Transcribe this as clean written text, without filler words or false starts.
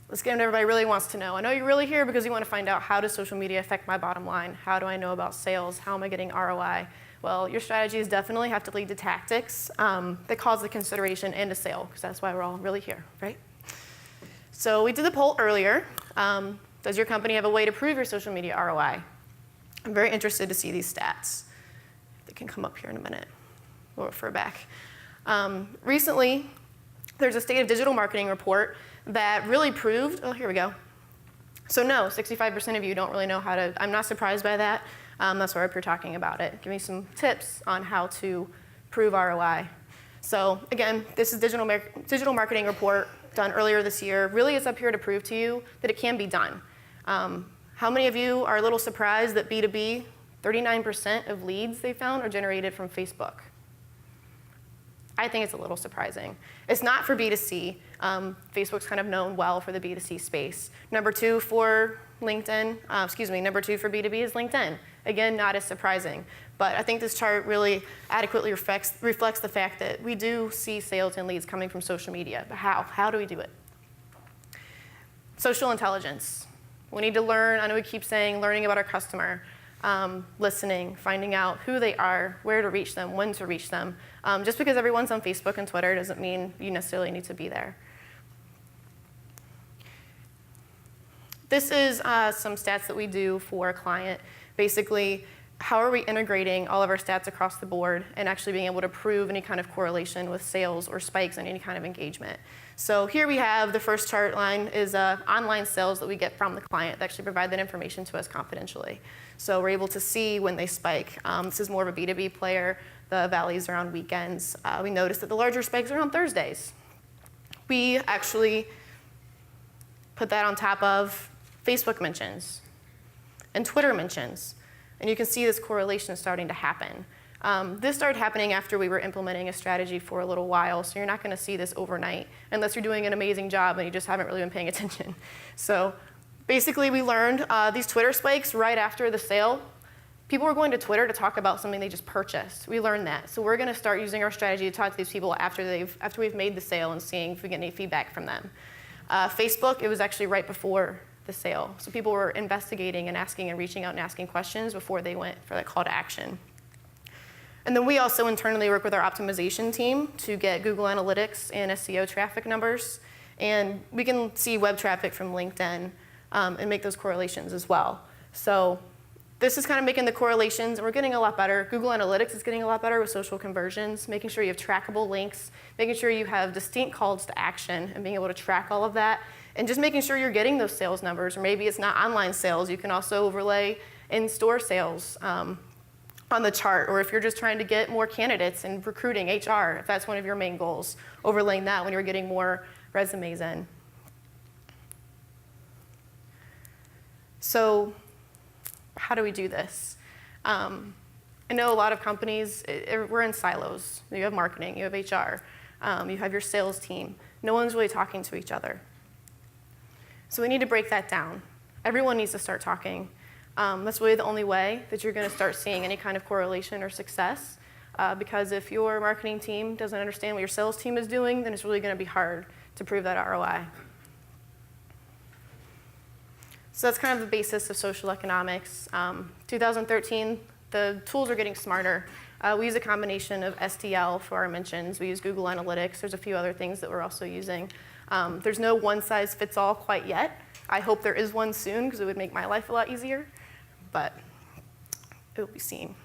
let's get into everybody really wants to know. I know you're really here because you want to find out, how does social media affect my bottom line? How do I know about sales? How am I getting ROI? Well, your strategies definitely have to lead to tactics that cause the consideration and a sale, because that's why we're all really here, right? So we did the poll earlier. Does your company have a way to prove your social media ROI? I'm very interested to see these stats. They can come up here in a minute. We'll refer back. Recently, there's a State of Digital Marketing report that really proved, oh, here we go. So no, 65% of you don't really know how to, I'm not surprised by that. That's why we're up here talking about it. Give me some tips on how to prove ROI. So again, this is digital marketing report done earlier this year. Really, it's up here to prove to you that it can be done. How many of you are a little surprised that B2B, 39% of leads they found are generated from Facebook? I think it's a little surprising. It's not for B2C. Facebook's kind of known well for the B2C space. Number two for LinkedIn, number two for B2B is LinkedIn. Again, not as surprising. But I think this chart really adequately reflects the fact that we do see sales and leads coming from social media. But how? How do we do it? Social intelligence. We need to learn, I know we keep saying learning about our customer, listening, finding out who they are, where to reach them, when to reach them. Just because everyone's on Facebook and Twitter doesn't mean you necessarily need to be there. This is some stats that we do for a client. Basically, how are we integrating all of our stats across the board and actually being able to prove any kind of correlation with sales or spikes in any kind of engagement. So here we have the first chart line is online sales that we get from the client that actually provide that information to us confidentially. So we're able to see when they spike. This is more of a B2B player. The valleys are on weekends. We noticed that the larger spikes are on Thursdays. We actually put that on top of Facebook mentions and Twitter mentions. And you can see this correlation starting to happen. This started happening after we were implementing a strategy for a little while, so you're not going to see this overnight unless you're doing an amazing job and you just haven't really been paying attention. So basically, we learned these Twitter spikes right after the sale. People were going to Twitter to talk about something they just purchased. We learned that. So we're going to start using our strategy to talk to these people after we've made the sale and seeing if we get any feedback from them. Facebook, it was actually right before the sale. So people were investigating and asking and reaching out and asking questions before they went for that call to action. And then we also internally work with our optimization team to get Google Analytics and SEO traffic numbers. And we can see web traffic from LinkedIn and make those correlations as well. So this is kind of making the correlations, and we're getting a lot better. Google Analytics is getting a lot better with social conversions, making sure you have trackable links, making sure you have distinct calls to action, and being able to track all of that, and just making sure you're getting those sales numbers. Or maybe it's not online sales. You can also overlay in-store sales on the chart, or if you're just trying to get more candidates and recruiting, HR, if that's one of your main goals, overlaying that when you're getting more resumes in. So how do we do this? I know a lot of companies, we're in silos. You have marketing, you have HR, you have your sales team. No one's really talking to each other. So we need to break that down. Everyone needs to start talking. That's really the only way that you're going to start seeing any kind of correlation or success. Because if your marketing team doesn't understand what your sales team is doing, then it's really going to be hard to prove that ROI. So that's kind of the basis of social economics. 2013, the tools are getting smarter. We use a combination of SDL for our mentions. We use Google Analytics. There's a few other things that we're also using. There's no one-size-fits-all quite yet. I hope there is one soon because it would make my life a lot easier, but it will be seen.